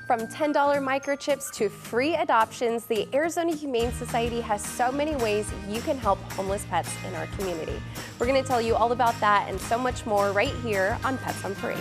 From $10 microchips to free adoptions, the Arizona Humane Society has so many ways you can help homeless pets in our community. We're going to tell you all about that and so much more right here on Pets on Parade.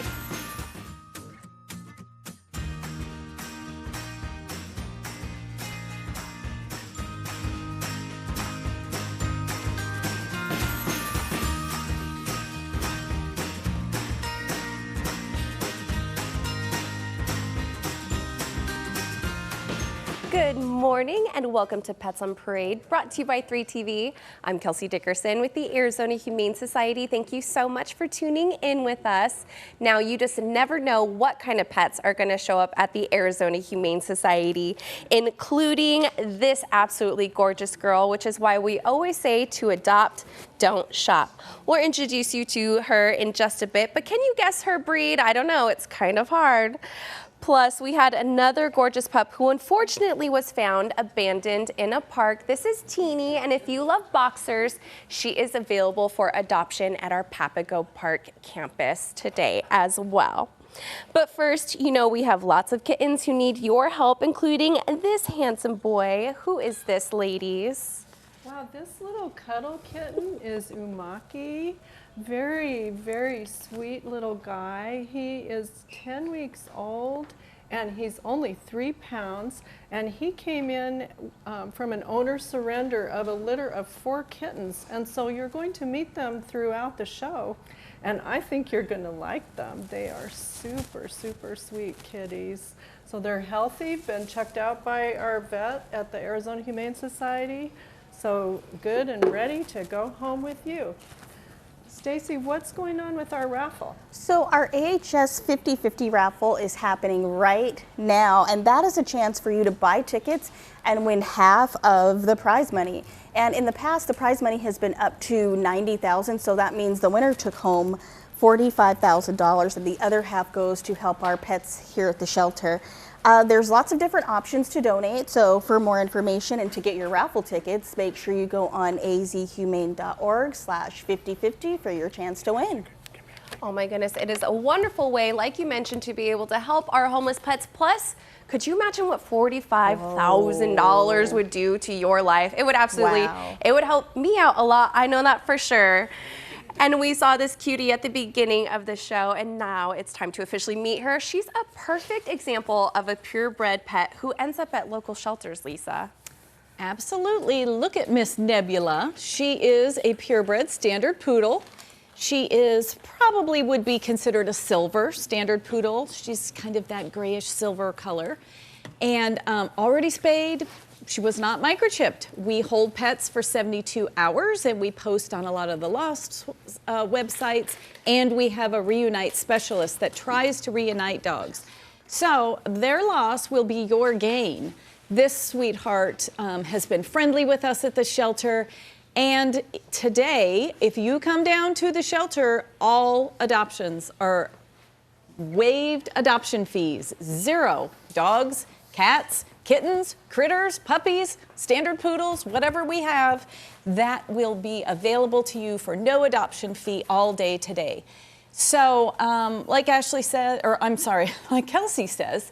Good morning and welcome to Pets on Parade, brought to you by 3TV. I'm Kelsey Dickerson with the Arizona Humane Society. Thank you so much for tuning in with us. Now, you just never know what kind of pets are going to show up at the Arizona Humane Society, including this absolutely gorgeous girl, which is why we always say to adopt, don't shop. We'll introduce you to her in just a bit, but can you guess her breed? I don't know, it's kind of hard. Plus, we had another gorgeous pup who unfortunately was found abandoned in a park. This is Teeny, and if you love boxers, she is available for adoption at our Papago Park campus today as well. But first, you know we have lots of kittens who need your help, including this handsome boy. Who is this, ladies? Wow, this little cuddle kitten is Umaki. Very, very sweet little guy. He is 10 weeks old and he's only 3 pounds, and he came in from an owner surrender of a litter of 4 kittens, and so you're going to meet them throughout the show, and I think you're going to like them. They are super, super sweet kitties. So they're healthy, been checked out by our vet at the Arizona Humane Society, so good and ready to go home with you. Stacy, what's going on with our raffle? So our AHS 50/50 raffle is happening right now, and that is a chance for you to buy tickets and win half of the prize money. And in the past, the prize money has been up to $90,000, so that means the winner took home $45,000, and the other half goes to help our pets here at the shelter. There's lots of different options to donate, so for more information and to get your raffle tickets, make sure you go on azhumane.org/5050 for your chance to win. Oh my goodness, it is a wonderful way, like you mentioned, to be able to help our homeless pets. Plus, could you imagine what $45,000 would do to your life? It would absolutely, It would help me out a lot. I know that for sure. And we saw this cutie at the beginning of the show, and now it's time to officially meet her. She's a perfect example of a purebred pet who ends up at local shelters, Lisa. Absolutely. Look at Miss Nebula. She is a purebred standard poodle. She is probably would be considered a silver standard poodle. She's kind of that grayish silver color. And already spayed. She was not microchipped. We hold pets for 72 hours and we post on a lot of the lost websites, and we have a reunite specialist that tries to reunite dogs. So their loss will be your gain. This sweetheart has been friendly with us at the shelter, and today, if you come down to the shelter, all adoptions are waived adoption fees, 0. Dogs, cats, kittens, critters, puppies, standard poodles, whatever we have, that will be available to you for no adoption fee all day today. So like Ashley said, or I'm sorry, like Kelsey says,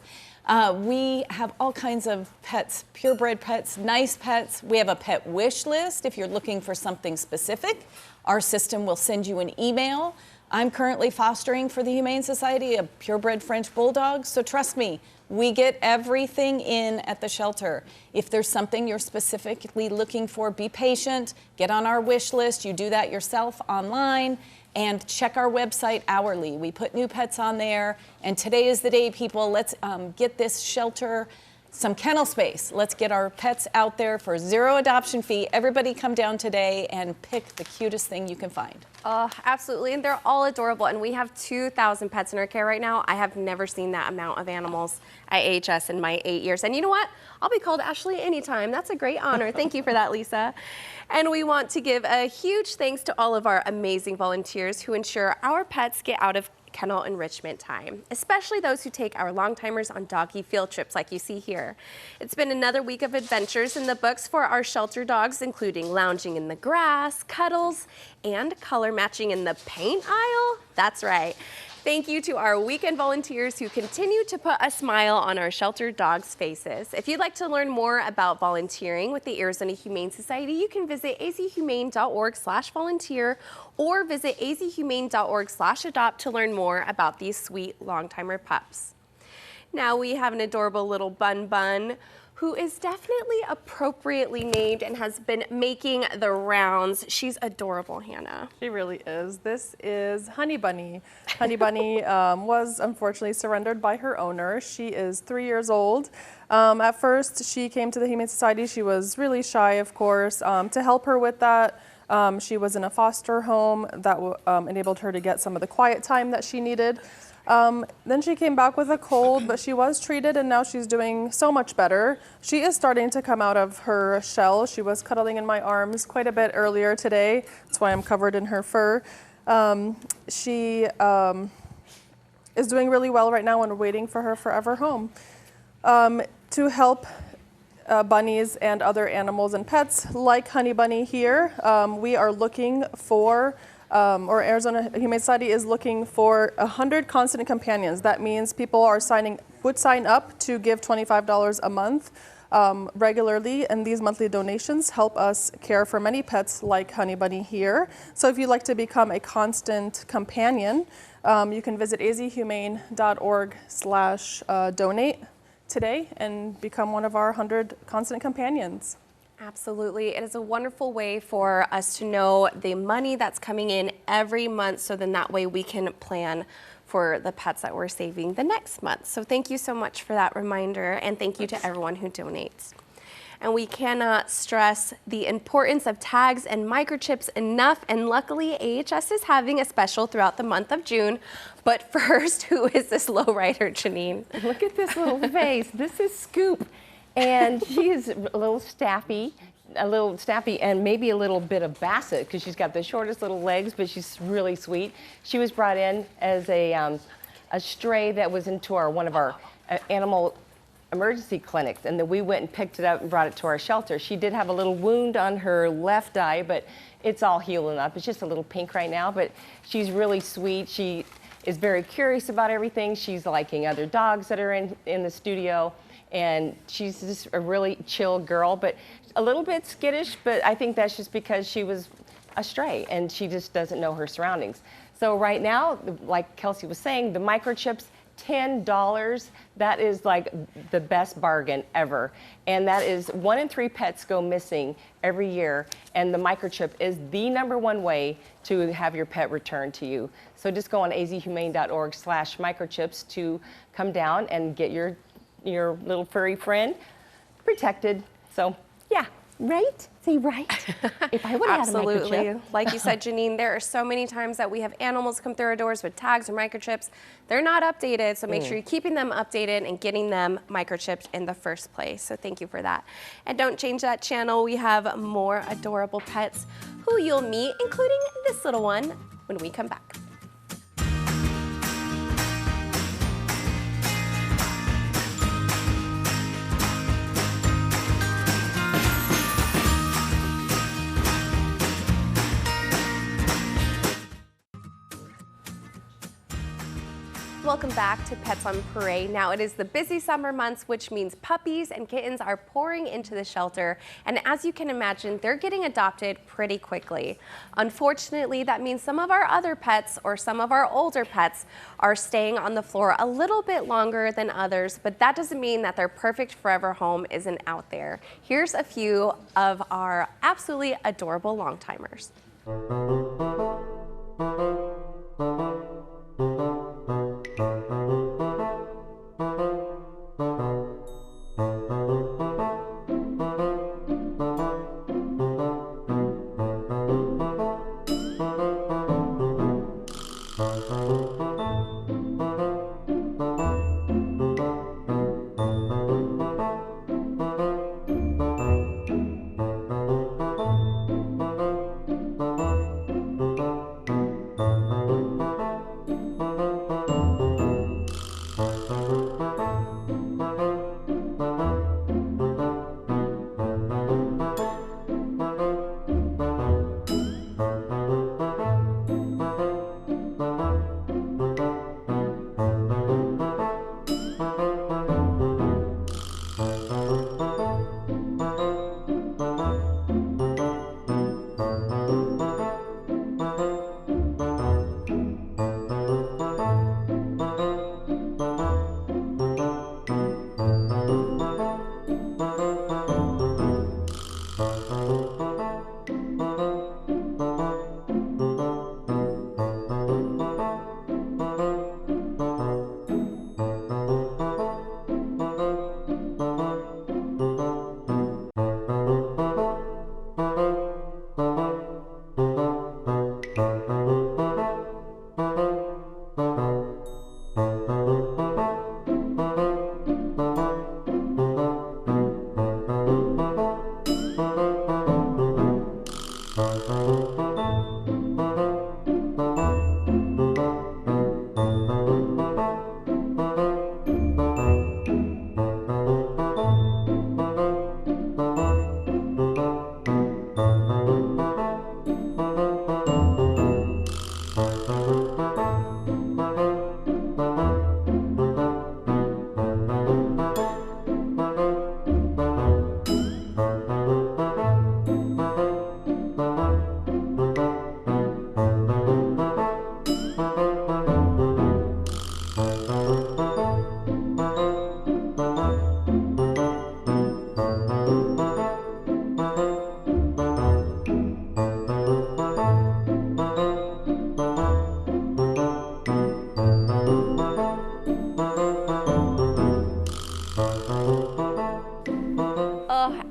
we have all kinds of pets, purebred pets, nice pets. We have a pet wish list if you're looking for something specific. Our system will send you an email. I'm currently fostering for the Humane Society a purebred French bulldog, so trust me, we get everything in at the shelter. If there's something you're specifically looking for, be patient, get on our wish list. You do that yourself online, and check our website hourly. We put new pets on there, and today is the day, people. Let's get this shelter some kennel space. Let's get our pets out there for 0 adoption fee. Everybody come down today and pick the cutest thing you can find. Oh, absolutely, and they're all adorable, and we have 2,000 pets in our care right now. I have never seen that amount of animals at AHS in my 8 years. And you know what? I'll be called Ashley anytime. That's a great honor. Thank you for that, Lisa. And we want to give a huge thanks to all of our amazing volunteers who ensure our pets get out of kennel enrichment time, especially those who take our long-timers on doggy field trips like you see here. It's been another week of adventures in the books for our shelter dogs, including lounging in the grass, cuddles, and color matching in the paint aisle. That's right. Thank you to our weekend volunteers who continue to put a smile on our shelter dogs' faces. If you'd like to learn more about volunteering with the Arizona Humane Society, you can visit azhumane.org/volunteer or visit azhumane.org/adopt to learn more about these sweet long-timer pups. Now we have an adorable little Bun Bun who is definitely appropriately named and has been making the rounds. She's adorable, Hannah. She really is. This is Honey Bunny. Honey Bunny was unfortunately surrendered by her owner. She is 3 years old. At first, she came to the Humane Society. She was really shy, of course. To help her with that, she was in a foster home that enabled her to get some of the quiet time that she needed. Then she came back with a cold, but she was treated and now she's doing so much better. She is starting to come out of her shell. She was cuddling in my arms quite a bit earlier today. That's why I'm covered in her fur. She is doing really well right now and we're waiting for her forever home. To help bunnies and other animals and pets like Honey Bunny here, we are looking for or Arizona Humane Society is looking for 100 constant companions. That means people would sign up to give $25 a month regularly, and these monthly donations help us care for many pets like Honey Bunny here. So if you'd like to become a constant companion, you can visit azhumane.org/donate today and become one of our 100 constant companions. Absolutely. It is a wonderful way for us to know the money that's coming in every month, so then that way we can plan for the pets that we're saving the next month. So thank you so much for that reminder, and thank you to everyone who donates. And we cannot stress the importance of tags and microchips enough, and luckily AHS is having a special throughout the month of June. But first, who is this lowrider, Janine? Look at this little face. This is Scoop. And she is a little snappy, and maybe a little bit of basset because she's got the shortest little legs, but she's really sweet. She was brought in as a stray that was into one of our animal emergency clinics, and then we went and picked it up and brought it to our shelter. She did have a little wound on her left eye, but it's all healing up. It's just a little pink right now, but she's really sweet. She is very curious about everything. She's liking other dogs that are in the studio. And she's just a really chill girl, but a little bit skittish, but I think that's just because she was a stray and she just doesn't know her surroundings. So right now, like Kelsey was saying, the microchips, $10, that is like the best bargain ever. And that is 1 in 3 pets go missing every year, and the microchip is the #1 way to have your pet returned to you. So just go on azhumane.org/microchips to come down and get your little furry friend protected. So yeah, right? Say right. If I would have had a microchip. Like you said, Janine, there are so many times that we have animals come through our doors with tags or microchips. They're not updated, so make sure you're keeping them updated and getting them microchipped in the first place. So thank you for that. And don't change that channel. We have more adorable pets who you'll meet, including this little one, when we come back. Welcome back to Pets on Parade. Now it is the busy summer months, which means puppies and kittens are pouring into the shelter. And as you can imagine, they're getting adopted pretty quickly. Unfortunately, that means some of our other pets or some of our older pets are staying on the floor a little bit longer than others, but that doesn't mean that their perfect forever home isn't out there. Here's a few of our absolutely adorable long-timers.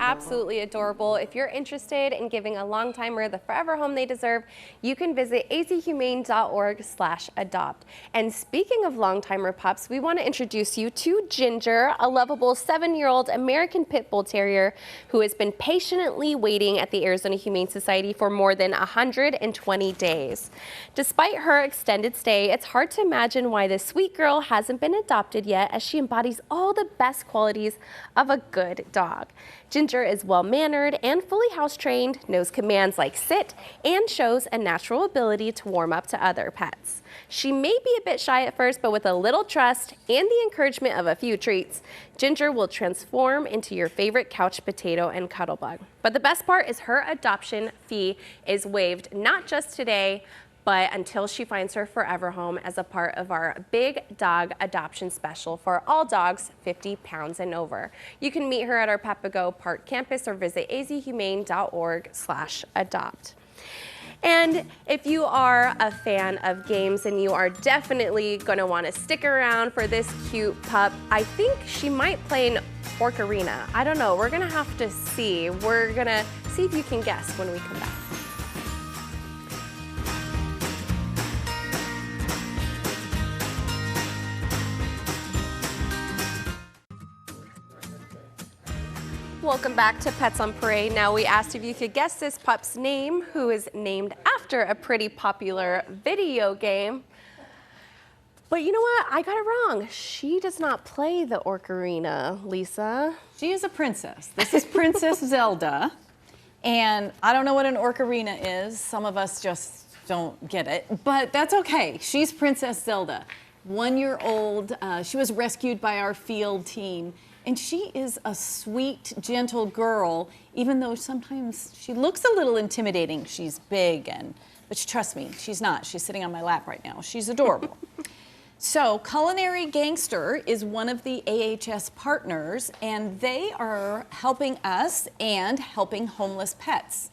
absolutely adorable. If you're interested in giving a long-timer the forever home they deserve, you can visit azhumane.org/adopt. And speaking of long-timer pups, we want to introduce you to Ginger, a lovable 7-year-old American Pit Bull Terrier who has been patiently waiting at the Arizona Humane Society for more than 120 days. Despite her extended stay, it's hard to imagine why this sweet girl hasn't been adopted yet, as she embodies all the best qualities of a good dog. Ginger is well-mannered and fully house-trained, knows commands like sit, and shows a natural ability to warm up to other pets. She may be a bit shy at first, but with a little trust and the encouragement of a few treats, Ginger will transform into your favorite couch potato and cuddle bug. But the best part is her adoption fee is waived, not just today, but until she finds her forever home as a part of our Big Dog Adoption Special for all dogs 50 pounds and over. You can meet her at our Papago Park campus or visit azhumane.org/adopt. And if you are a fan of games, then you are definitely going to want to stick around for this cute pup. I think she might play an ocarina. I don't know. We're going to have to see. We're going to see if you can guess when we come back. Welcome back to Pets on Parade. Now, we asked if you could guess this pup's name, who is named after a pretty popular video game. But you know what? I got it wrong. She does not play the ocarina, Lisa. She is a princess. This is Princess Zelda. And I don't know what an ocarina is. Some of us just don't get it. But that's okay. She's Princess Zelda. 1 year old. She was rescued by our field team. And she is a sweet, gentle girl, even though sometimes she looks a little intimidating. She's big, but trust me, she's not. She's sitting on my lap right now. She's adorable. So Culinary Gangster is one of the AHS partners, and they are helping us and helping homeless pets.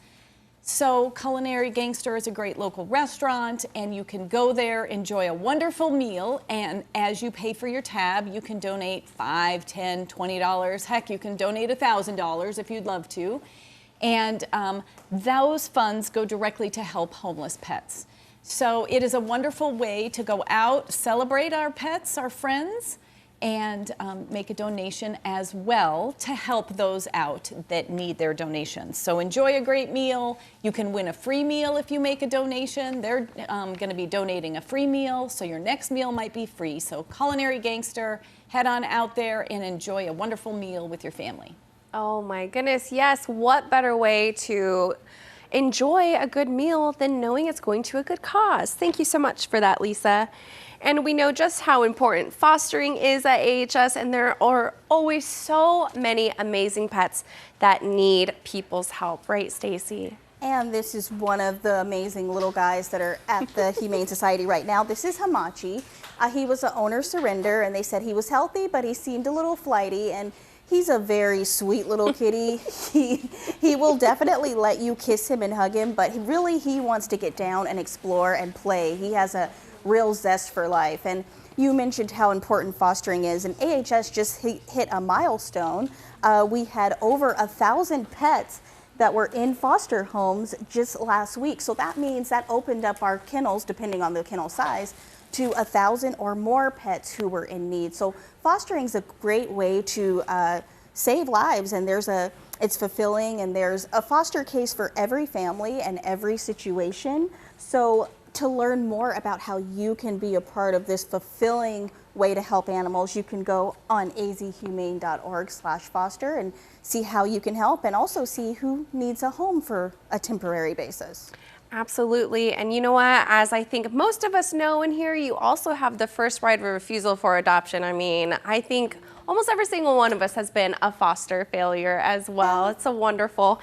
So Culinary Gangster is a great local restaurant, and you can go there, enjoy a wonderful meal, and as you pay for your tab, you can donate $5, $10, $20. Heck, you can donate $1,000 if you'd love to. And those funds go directly to help homeless pets. So it is a wonderful way to go out, celebrate our pets, our friends, and make a donation as well to help those out that need their donations. So enjoy a great meal. You can win a free meal if you make a donation. They're going to be donating a free meal, so your next meal might be free. So Culinary Gangster, head on out there and enjoy a wonderful meal with your family. Oh my goodness, yes. What better way to enjoy a good meal than knowing it's going to a good cause? Thank you so much for that, Lisa. And we know just how important fostering is at AHS, and there are always so many amazing pets that need people's help, right, Stacy? And this is one of the amazing little guys that are at the Humane Society right now. This is Hamachi. He was an owner surrender, and they said he was healthy, but he seemed a little flighty, and he's a very sweet little kitty. He will definitely let you kiss him and hug him, but he wants to get down and explore and play. He has a real zest for life. And you mentioned how important fostering is, and AHS just hit a milestone. We had over 1,000 pets that were in foster homes just last week. So that means that opened up our kennels, depending on the kennel size, to 1,000 or more pets who were in need. So fostering is a great way to save lives, and it's fulfilling, and there's a foster case for every family and every situation. So to learn more about how you can be a part of this fulfilling way to help animals, you can go on azhumane.org/foster and see how you can help, and also see who needs a home for a temporary basis. Absolutely. And you know what? As I think most of us know in here, you also have the first right of refusal for adoption. I mean, I think almost every single one of us has been a foster failure as well. It's a wonderful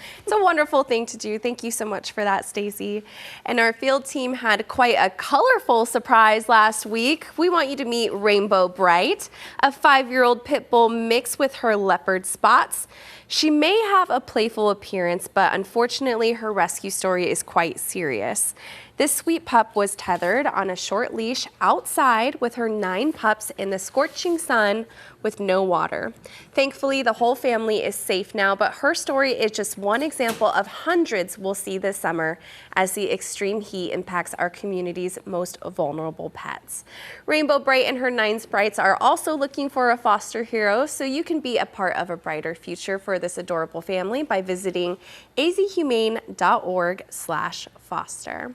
thing to do. Thank you so much for that, Stacy. And our field team had quite a colorful surprise last week. We want you to meet Rainbow Bright, a 5-year-old pit bull mixed with her leopard spots. She may have a playful appearance, but unfortunately her rescue story is quite serious. This sweet pup was tethered on a short leash outside with her 9 pups in the scorching sun with no water. Thankfully, the whole family is safe now, but her story is just one example of hundreds we'll see this summer as the extreme heat impacts our community's most vulnerable pets. Rainbow Bright and her 9 sprites are also looking for a foster hero, so you can be a part of a brighter future for this adorable family by visiting azhumane.org/foster.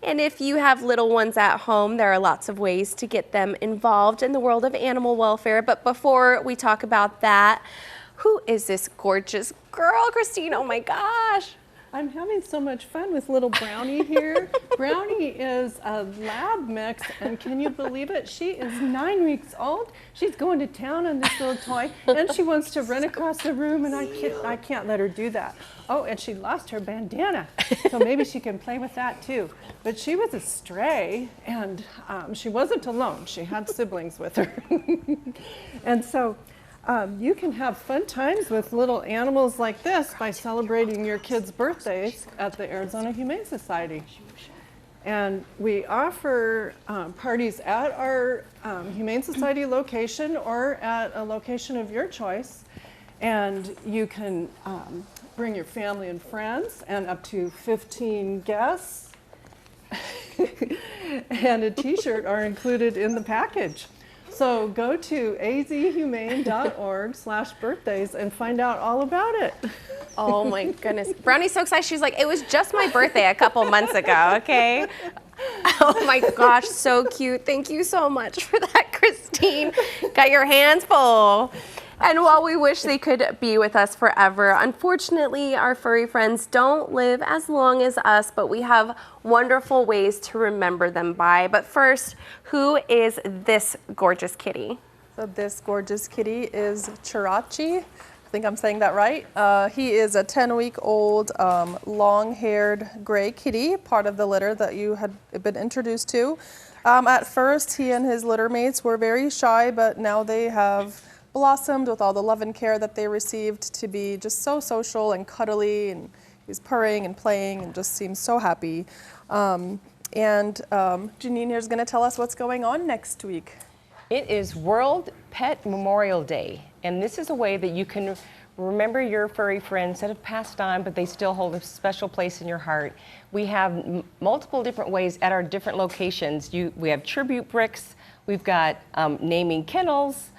And if you have little ones at home, there are lots of ways to get them involved in the world of animal welfare. But before we talk about that, who is this gorgeous girl, Christine? Oh my gosh. I'm having so much fun with little Brownie here. Brownie is a lab mix, and can you believe it? She is 9 weeks old. She's going to town on this little toy, and she wants to run across the room, and I can't let her do that. Oh, and she lost her bandana, so maybe she can play with that too. But she was a stray, and she wasn't alone. She had siblings with her. And so you can have fun times with little animals like this by celebrating your kids' birthdays at the Arizona Humane Society. And we offer parties at our Humane Society location or at a location of your choice. And you can bring your family and friends, and up to 15 guests and a t-shirt are included in the package. So go to azhumane.org/birthdays and find out all about it. Oh my goodness. Brownie's so excited. She's like, it was just my birthday a couple months ago, okay? Oh my gosh, so cute. Thank you so much for that, Christine. Got your hands full. And while we wish they could be with us forever, unfortunately, our furry friends don't live as long as us, but we have wonderful ways to remember them by. But first, who is this gorgeous kitty? So this gorgeous kitty is Chirachi. I think I'm saying that right. He is a 10-week-old, long-haired gray kitty, part of the litter that you had been introduced to. At first, he and his litter mates were very shy, but now they have blossomed with all the love and care that they received to be just so social and cuddly, and he's purring and playing and just seems so happy. Janine here is going to tell us what's going on next week. It is World Pet Memorial Day, and this is a way that you can remember your furry friends that have passed on, but they still hold a special place in your heart. We have multiple different ways at our different locations. We have tribute bricks, we've got naming kennels,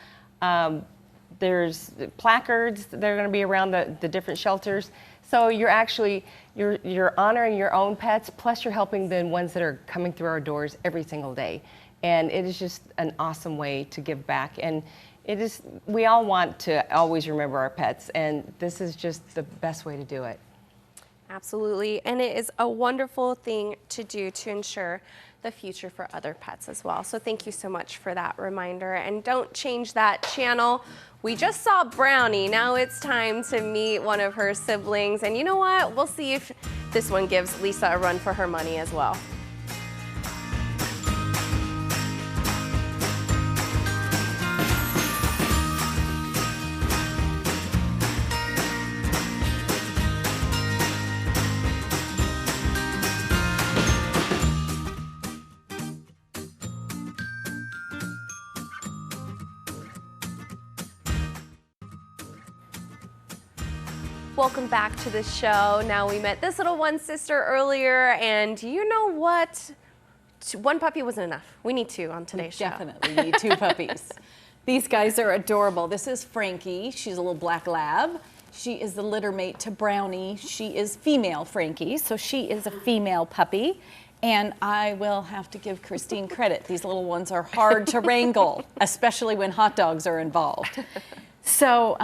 there's placards that are going to be around the different shelters. So you're actually, you're honoring your own pets, plus you're helping the ones that are coming through our doors every single day. And it is just an awesome way to give back. And it is, we all want to always remember our pets, and this is just the best way to do it. Absolutely, and it is a wonderful thing to do to ensure the future for other pets as well. So thank you so much for that reminder, and don't change that channel. We just saw Brownie, now it's time to meet one of her siblings, and you know what? We'll see if this one gives Lisa a run for her money as well. Welcome back to the show. Now we met this little one sister earlier, and you know what? One puppy wasn't enough. We need 2 on today's show. Definitely need 2 puppies. These guys are adorable. This is Frankie. She's a little black lab. She is the litter mate to Brownie. She is female Frankie, so she is a female puppy. And I will have to give Christine credit. These little ones are hard to wrangle, especially when hot dogs are involved. So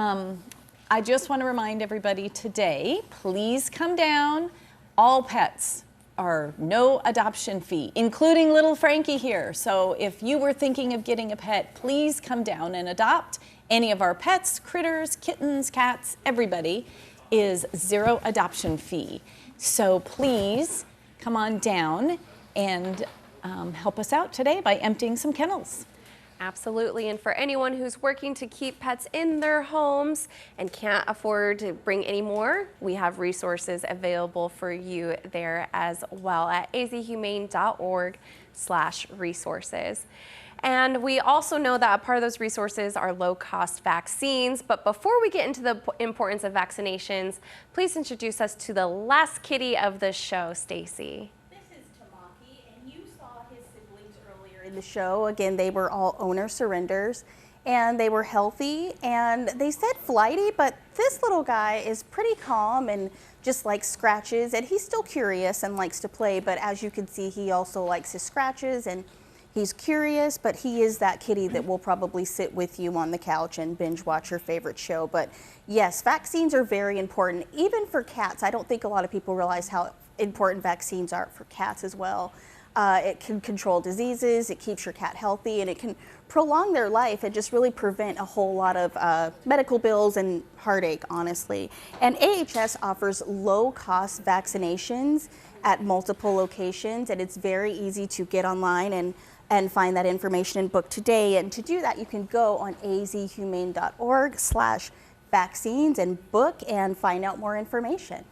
I just want to remind everybody today, please come down. All pets are no adoption fee, including little Frankie here. So if you were thinking of getting a pet, please come down and adopt. Any of our pets, critters, kittens, cats, everybody is 0 adoption fee. So please come on down and help us out today by emptying some kennels. Absolutely, and for anyone who's working to keep pets in their homes and can't afford to bring any more, we have resources available for you there as well at azhumane.org/resources. And we also know that a part of those resources are low-cost vaccines. But before we get into the importance of vaccinations, please introduce us to the last kitty of the show, Stacy. In the show. Again, they were all owner surrenders and they were healthy and they said flighty, but this little guy is pretty calm and just likes scratches, and he's still curious and likes to play, but as you can see, he also likes his scratches and he's curious, but he is that kitty that will probably sit with you on the couch and binge watch your favorite show. But yes, vaccines are very important, even for cats. I don't think a lot of people realize how important vaccines are for cats as well. It can control diseases, it keeps your cat healthy, and it can prolong their life and just really prevent a whole lot of medical bills and heartache, honestly. And AHS offers low-cost vaccinations at multiple locations, and it's very easy to get online and find that information and book today. And to do that, you can go on azhumane.org/vaccines and book and find out more information.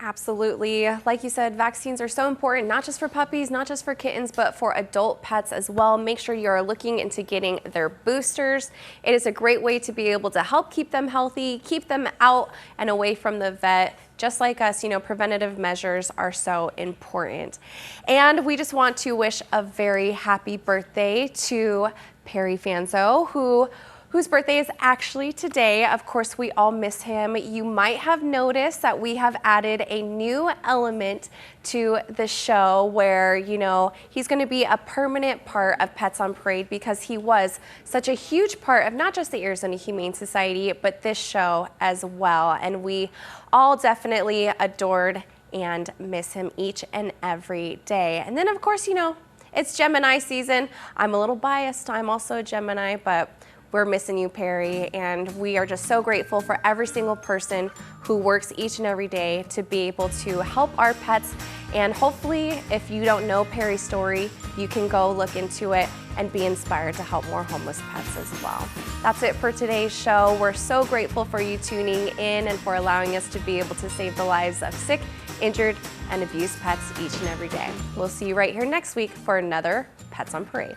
Absolutely. Like you said, vaccines are so important, not just for puppies, not just for kittens, but for adult pets as well. Make sure you're looking into getting their boosters. It is a great way to be able to help keep them healthy, keep them out and away from the vet. Just like us, preventative measures are so important. And we just want to wish a very happy birthday to Perry Fanzo, whose birthday is actually today. Of course, we all miss him. You might have noticed that we have added a new element to the show where, he's gonna be a permanent part of Pets on Parade because he was such a huge part of not just the Arizona Humane Society, but this show as well. And we all definitely adored and miss him each and every day. And then of course, it's Gemini season. I'm a little biased, I'm also a Gemini, but we're missing you, Perry, and we are just so grateful for every single person who works each and every day to be able to help our pets. And hopefully, if you don't know Perry's story, you can go look into it and be inspired to help more homeless pets as well. That's it for today's show. We're so grateful for you tuning in and for allowing us to be able to save the lives of sick, injured, and abused pets each and every day. We'll see you right here next week for another Pets on Parade.